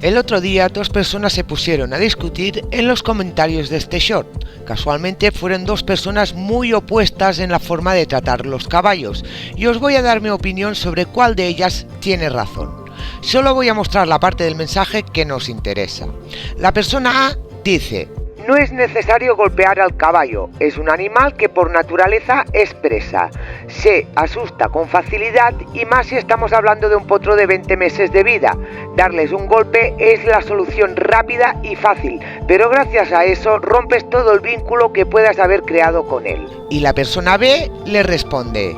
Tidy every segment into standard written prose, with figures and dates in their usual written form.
El otro día dos personas se pusieron a discutir en los comentarios de este short. Casualmente fueron dos personas muy opuestas en la forma de tratar los caballos y os voy a dar mi opinión sobre cuál de ellas tiene razón. Solo voy a mostrar la parte del mensaje que nos interesa. La persona A dice: no es necesario golpear al caballo, es un animal que por naturaleza es presa. Se asusta con facilidad y más si estamos hablando de un potro de 20 meses de vida. Darles un golpe es la solución rápida y fácil, pero gracias a eso rompes todo el vínculo que puedas haber creado con él. Y la persona B le responde: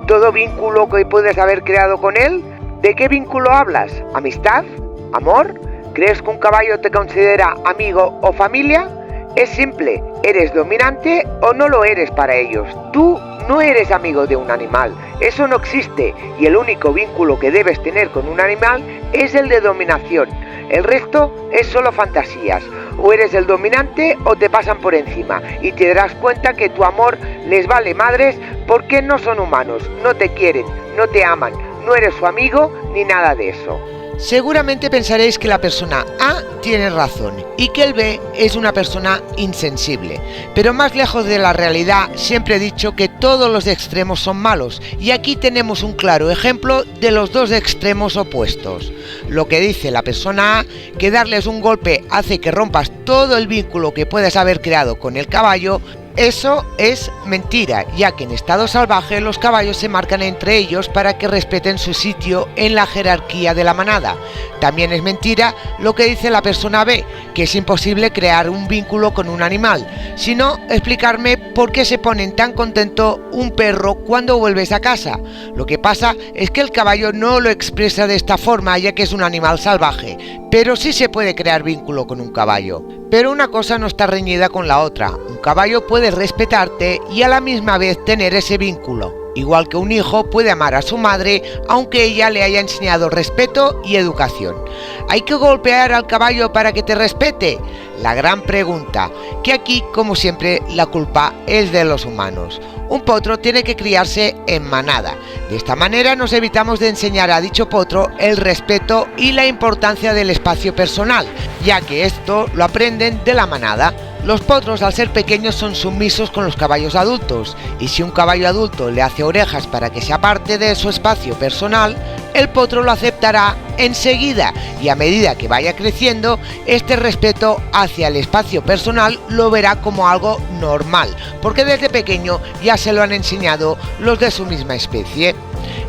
¿todo vínculo que puedes haber creado con él? ¿De qué vínculo hablas? ¿Amistad? ¿Amor? ¿Crees que un caballo te considera amigo o familia? Es simple, ¿eres dominante o no lo eres para ellos? Tú no eres amigo de un animal, eso no existe, y el único vínculo que debes tener con un animal es el de dominación. El resto es solo fantasías, o eres el dominante o te pasan por encima, y te darás cuenta que tu amor les vale madres porque no son humanos, no te quieren, no te aman, no eres su amigo ni nada de eso. Seguramente pensaréis que la persona A tiene razón y que el B es una persona insensible, pero más lejos de la realidad. Siempre he dicho que todos los extremos son malos y aquí tenemos un claro ejemplo de los dos extremos opuestos. Lo que dice la persona A, que darles un golpe hace que rompas todo el vínculo que puedes haber creado con el caballo, eso es mentira, ya que en estado salvaje los caballos se marcan entre ellos para que respeten su sitio en la jerarquía de la manada. También es mentira lo que dice la persona B, que es imposible crear un vínculo con un animal, sino explicarme por qué se ponen tan contento un perro cuando vuelves a casa. Lo que pasa es que el caballo no lo expresa de esta forma, ya que es un animal salvaje, pero sí se puede crear vínculo con un caballo. Pero una cosa no está reñida con la otra. Un caballo puede respetarte y a la misma vez tener ese vínculo. Igual que un hijo puede amar a su madre aunque ella le haya enseñado respeto y educación. ¿Hay que golpear al caballo para que te respete? La gran pregunta, que aquí, como siempre, la culpa es de los humanos. Un potro tiene que criarse en manada. De esta manera nos evitamos de enseñar a dicho potro el respeto y la importancia del espacio personal, ya que esto lo aprenden de la manada. Los potros, al ser pequeños, son sumisos con los caballos adultos, y si un caballo adulto le hace orejas para que se aparte de su espacio personal, el potro lo aceptará enseguida, y a medida que vaya creciendo, este respeto hacia el espacio personal lo verá como algo normal, porque desde pequeño ya se lo han enseñado los de su misma especie.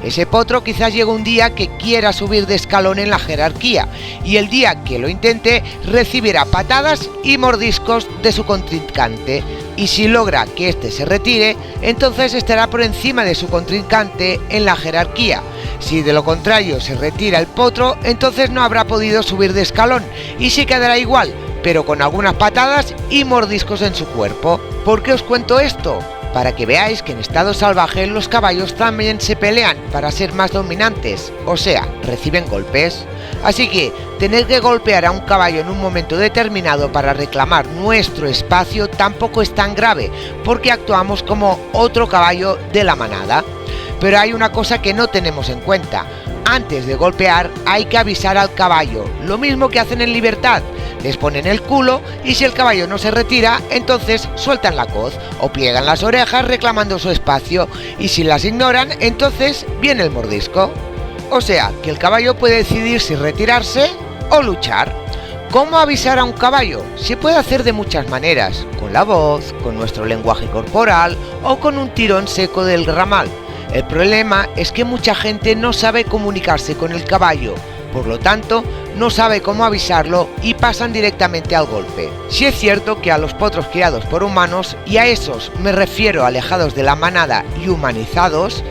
Ese potro quizás llegue un día que quiera subir de escalón en la jerarquía, y el día que lo intente recibirá patadas y mordiscos de su contrincante, y si logra que éste se retire, entonces estará por encima de su contrincante en la jerarquía. Si de lo contrario se retira el potro, entonces no habrá podido subir de escalón y se quedará igual, pero con algunas patadas y mordiscos en su cuerpo. ¿Por qué os cuento esto? Para que veáis que en estado salvaje los caballos también se pelean para ser más dominantes, o sea, reciben golpes. Así que tener que golpear a un caballo en un momento determinado para reclamar nuestro espacio tampoco es tan grave, porque actuamos como otro caballo de la manada. Pero hay una cosa que no tenemos en cuenta. Antes de golpear hay que avisar al caballo, lo mismo que hacen en libertad. Les ponen el culo y si el caballo no se retira, entonces sueltan la coz o pliegan las orejas reclamando su espacio, y si las ignoran, entonces viene el mordisco. O sea, que el caballo puede decidir si retirarse o luchar. ¿Cómo avisar a un caballo? Se puede hacer de muchas maneras, con la voz, con nuestro lenguaje corporal o con un tirón seco del ramal. El problema es que mucha gente no sabe comunicarse con el caballo, por lo tanto no sabe cómo avisarlo y pasan directamente al golpe. Sí es cierto que a los potros criados por humanos, y a esos me refiero alejados de la manada y humanizados,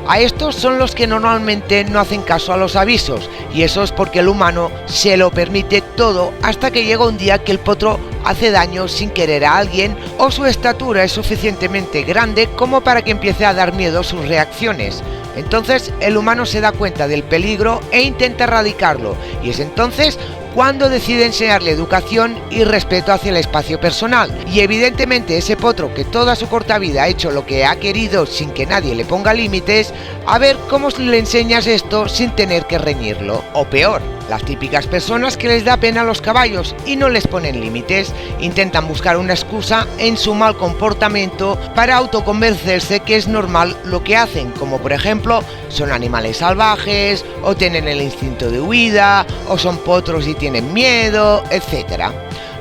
a estos son los que normalmente no hacen caso a los avisos, y eso es porque el humano se lo permite todo hasta que llega un día que el potro hace daño sin querer a alguien o su estatura es suficientemente grande como para que empiece a dar miedo sus reacciones. Entonces el humano se da cuenta del peligro e intenta erradicarlo, y es entonces cuando decide enseñarle educación y respeto hacia el espacio personal. Y evidentemente ese potro que toda su corta vida ha hecho lo que ha querido sin que nadie le ponga límites, a ver cómo le enseñas esto sin tener que reñirlo, o peor. Las típicas personas que les da pena a los caballos y no les ponen límites, intentan buscar una excusa en su mal comportamiento para autoconvencerse que es normal lo que hacen, como por ejemplo son animales salvajes, o tienen el instinto de huida, o son potros y tienen miedo, etc.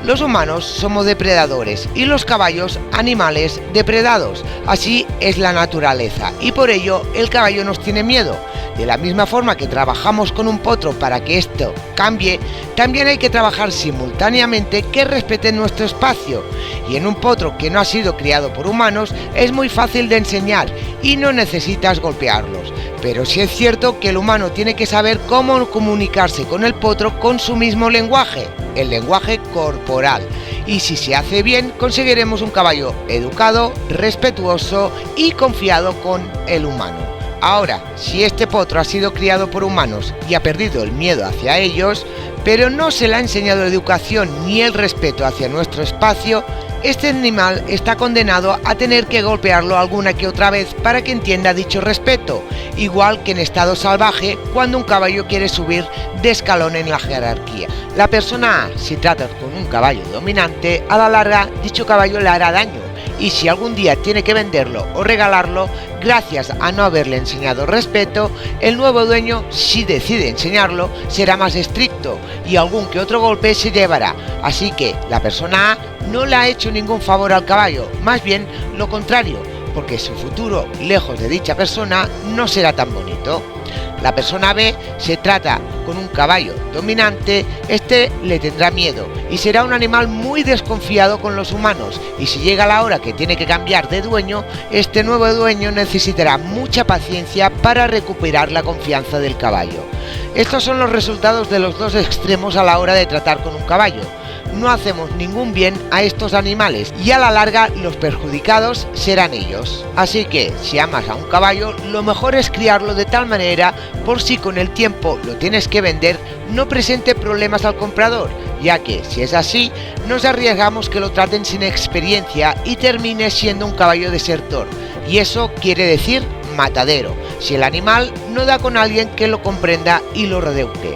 Los humanos somos depredadores y los caballos animales depredados, así es la naturaleza y por ello el caballo nos tiene miedo. De la misma forma que trabajamos con un potro para que esto cambie, también hay que trabajar simultáneamente que respeten nuestro espacio. Y en un potro que no ha sido criado por humanos es muy fácil de enseñar y no necesitas golpearlos. Pero sí es cierto que el humano tiene que saber cómo comunicarse con el potro con su mismo lenguaje, el lenguaje corporal. Y si se hace bien, conseguiremos un caballo educado, respetuoso y confiado con el humano. Ahora, si este potro ha sido criado por humanos y ha perdido el miedo hacia ellos, pero no se le ha enseñado educación ni el respeto hacia nuestro espacio, este animal está condenado a tener que golpearlo alguna que otra vez para que entienda dicho respeto, igual que en estado salvaje cuando un caballo quiere subir de escalón en la jerarquía. La persona A, si trata con un caballo dominante, a la larga dicho caballo le hará daño. Y si algún día tiene que venderlo o regalarlo, gracias a no haberle enseñado respeto, el nuevo dueño, si decide enseñarlo, será más estricto y algún que otro golpe se llevará. Así que la persona A no le ha hecho ningún favor al caballo, más bien lo contrario, porque su futuro, lejos de dicha persona, no será tan bonito. La persona B, se trata con un caballo dominante, este le tendrá miedo y será un animal muy desconfiado con los humanos, y si llega la hora que tiene que cambiar de dueño, este nuevo dueño necesitará mucha paciencia para recuperar la confianza del caballo. Estos son los resultados de los dos extremos a la hora de tratar con un caballo. No hacemos ningún bien a estos animales y a la larga los perjudicados serán ellos. Así que si amas a un caballo, lo mejor es criarlo de tal manera, por si con el tiempo lo tienes que vender, no presente problemas al comprador, ya que si es así, nos arriesgamos que lo traten sin experiencia y termine siendo un caballo desertor, y eso quiere decir matadero, si el animal no da con alguien que lo comprenda y lo reeduque.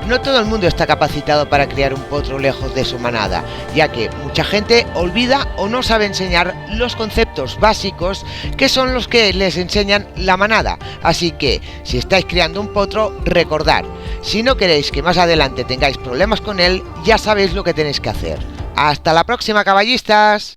No todo el mundo está capacitado para criar un potro lejos de su manada, ya que mucha gente olvida o no sabe enseñar los conceptos básicos que son los que les enseñan la manada. Así que, si estáis criando un potro, recordad, si no queréis que más adelante tengáis problemas con él, ya sabéis lo que tenéis que hacer. ¡Hasta la próxima, caballistas!